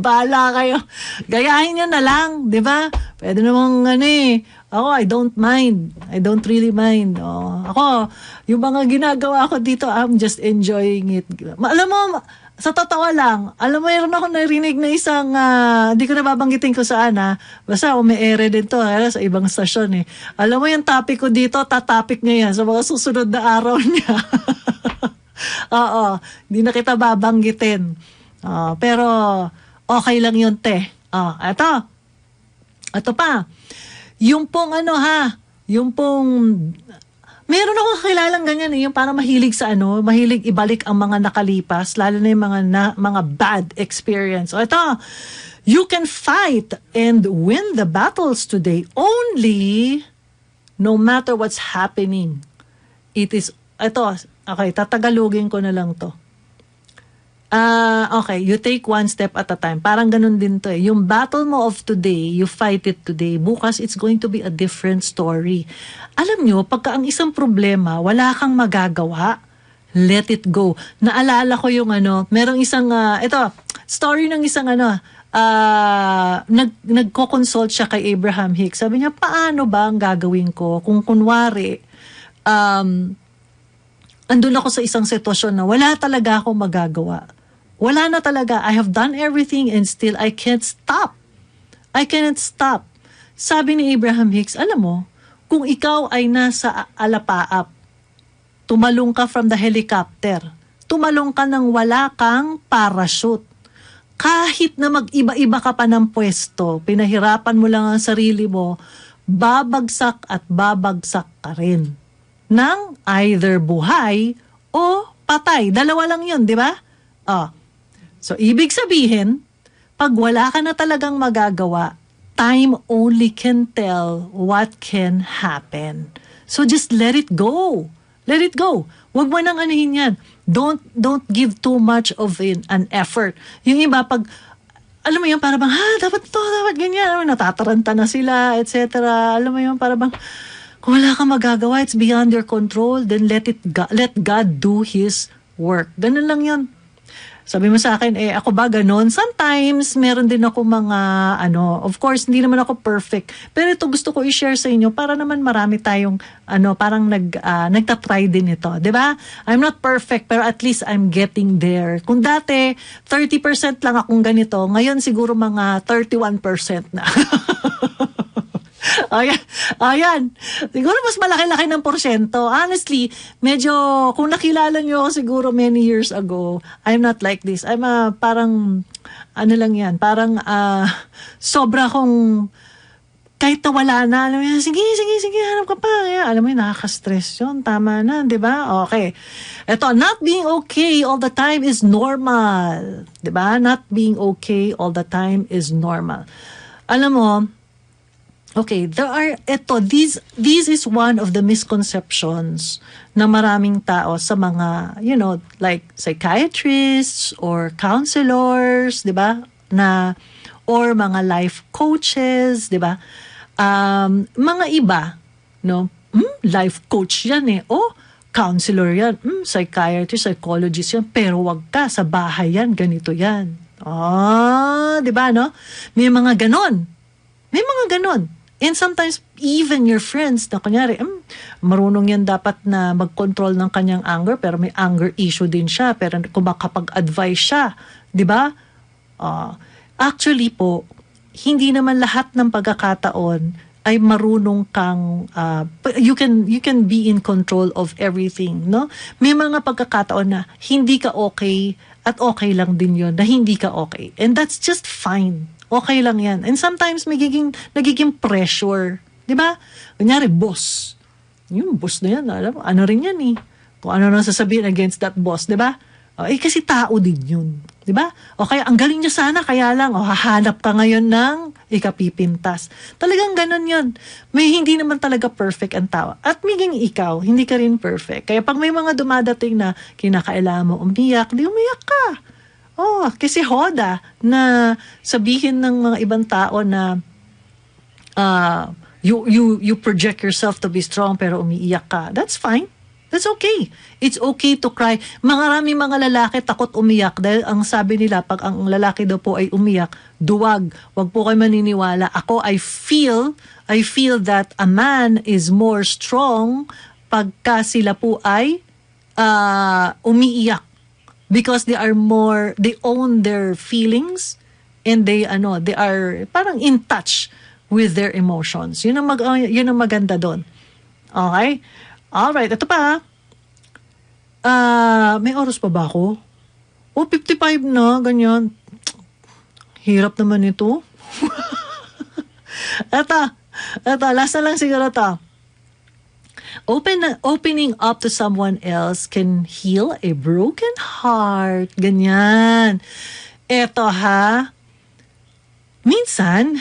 Bahala kayo. Gayahin niya na lang, di ba? Pwede namang ako, I don't mind. I don't really mind. Ako, yung mga ginagawa ko dito, I'm just enjoying it. Alam mo, sa totoo lang, mayroon ako narinig na isang, di ko nababanggitin ko saan basta umi-ere din to, sa ibang stasyon Alam mo yung topic ko dito, tatapik niya yan sa mga susunod na araw niya. Oo, di na kita babanggitin. Pero, okay lang yun, te. Ito pa. Yung pong yung pong meron akong kakilalang ganyan yung parang mahilig sa mahilig ibalik ang mga nakalipas, lalo na yung mga bad experience. Ito, you can fight and win the battles today only no matter what's happening. Okay, tatagalogin ko na lang to. Okay, you take one step at a time. Parang ganun din to Yung battle mo of today, you fight it today. Bukas, it's going to be a different story. Alam nyo, pagka ang isang problema, wala kang magagawa, let it go. Naalala ko yung merong isang, story ng isang nagko-consult siya kay Abraham Hicks. Sabi niya, paano ba ang gagawin ko kung kunwari, andun ako sa isang sitwasyon na wala talaga akong magagawa. Wala na talaga. I have done everything and still I can't stop. I cannot stop. Sabi ni Abraham Hicks, alam mo, kung ikaw ay nasa alapaap, tumalong ka from the helicopter, tumalong ka nang wala kang parachute, kahit na mag-iba-iba ka pa ng pwesto, pinahirapan mo lang ang sarili mo, babagsak at babagsak ka rin. Nang either buhay o patay. Dalawa lang yun, di ba? So, ibig sabihin, pag wala ka na talagang magagawa, time only can tell what can happen. So, just let it go. Let it go. Huwag mo nang anuhin yan. Don't give too much of an effort. Yung iba, pag, alam mo yun, para bang, dapat ganyan. Natataranta na sila, etc. Alam mo yun, para bang, kung wala kang magagawa, it's beyond your control, then let God do His work. Ganun lang yun. Sabi mo sa akin, ako ba ganon? Sometimes, meron din ako mga, of course, hindi naman ako perfect. Pero ito gusto ko i-share sa inyo para naman marami tayong, parang nagtatry din ito. Diba? I'm not perfect, pero at least I'm getting there. Kung dati, 30% lang akong ganito, ngayon siguro mga 31% na. Ayan. Siguro mas malaki-laki ng porsyento. Honestly, medyo, kung nakilala nyo ako siguro many years ago, I'm not like this. I'm parang, lang yan, parang sobra kong, kahit nawala na, alam mo yan, sige, hanap ka pa. Alam mo yun, nakaka-stress yun. Tama na, di ba? Okay. Ito, not being okay all the time is normal. Di ba? Not being okay all the time is normal. Alam mo, okay, this is one of the misconceptions na maraming tao sa mga, like psychiatrists or counselors, di ba? Or mga life coaches, di ba? Mga iba, life coach yan counselor yan, psychiatrist, psychologist yan, pero wag ka, sa bahay yan, ganito yan. Di ba, no? May mga ganon. And sometimes, even your friends, na kunyari, marunong yan dapat na mag-control ng kanyang anger, pero may anger issue din siya, pero kung makapag-advise siya, di ba? Actually po, hindi naman lahat ng pagkakataon ay marunong kang, you can be in control of everything, no? May mga pagkakataon na hindi ka okay, at okay lang din yun, na hindi ka okay. And that's just fine. Okay lang yan. And sometimes nagiging pressure. Di ba? Kunyari, boss. Yung boss na yan, alam mo, ano rin yan eh. Kung ano nang sasabihin against that boss, di ba? Kasi tao din yun. Di ba? O kaya, ang galing niya sana, kaya lang, hahanap ka ngayon ng ikapipintas. Talagang ganun yun. May hindi naman talaga perfect ang tao. At maging ikaw, hindi ka rin perfect. Kaya pag may mga dumadating na kinakailangan mo umiyak, di umiyak ka. Kasi hoda na sabihin ng mga ibang tao na you project yourself to be strong pero umiiyak ka. That's fine. That's okay. It's okay to cry. Maraming mga lalaki takot umiyak dahil ang sabi nila pag ang lalaki daw po ay umiyak, duwag. Wag po kayo maniniwala. Ako, I feel that a man is more strong pagka sila po ay umiiyak. Because they own their feelings and they are parang in touch with their emotions. Yun ang maganda doon. Okay? Alright, ito pa. May oras pa ba ako? 55 na, ganyan. Hirap naman ito. Ito, last na lang siguro ito. Opening up to someone else can heal a broken heart. Ganyan. Eto ha. Minsan,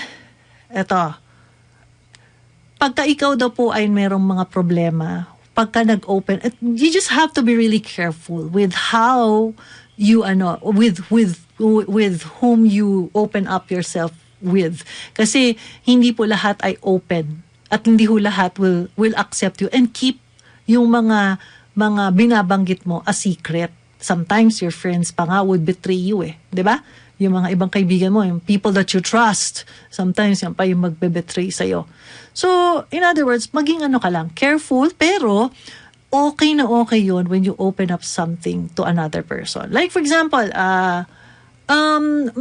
pagka ikaw daw po ay merong mga problema, pagka nag-open, you just have to be really careful with how you, with whom you open up yourself with. Kasi hindi po lahat ay open. At hindi ho lahat will accept you and keep yung mga binabanggit mo a secret. Sometimes your friends pa nga would betray you eh. 'Di ba? Yung mga ibang kaibigan mo, yung people that you trust, sometimes yan pa yung magbe-betray sa'yo. So, in other words, maging ka lang, careful, pero okay na okay yun when you open up something to another person. Like for example, I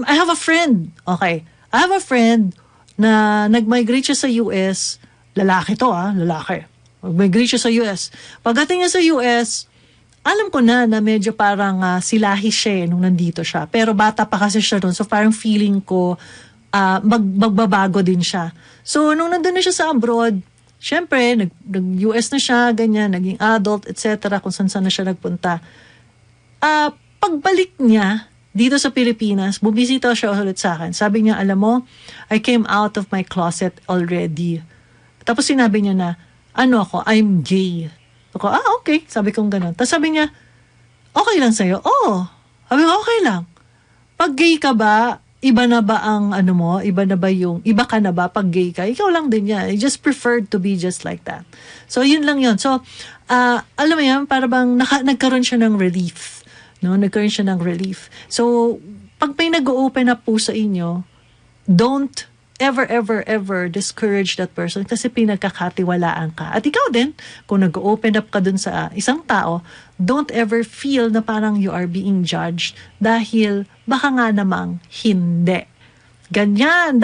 have a friend. Okay. I have a friend na nag-migrate siya sa US. Lalaki to lalaki. Mag-migrate siya sa US. Pagdating niya sa US, alam ko na medyo parang silahi siya nung nandito siya. Pero bata pa kasi siya doon. So parang feeling ko magbabago din siya. So nung nandun na siya sa abroad, syempre, nag-US na siya, ganyan, naging adult, etc. Kung saan na siya nagpunta. Pagbalik niya dito sa Pilipinas, bubisita siya ulit sa akin. Sabi niya, alam mo, I came out of my closet already. Tapos sinabi niya na, I'm gay. Ako, okay. Sabi kong ganun. Tapos sabi niya, okay lang sa'yo? Oo. Sabi ko, okay lang. Pag gay ka ba, iba na ba ang mo? Iba ka na ba pag gay ka? Ikaw lang din yan. I just preferred to be just like that. So, yun lang yun. So, alam mo yan, para bang nagkaroon siya ng relief. No? Nagkaroon siya ng relief. So, pag may nag-open up po sa inyo, don't ever discourage that person kasi pinagkakatiwalaan ka. At ikaw din, kung nag-open up ka dun sa isang tao, don't ever feel na parang you are being judged dahil baka nga namang hindi. Ganyan.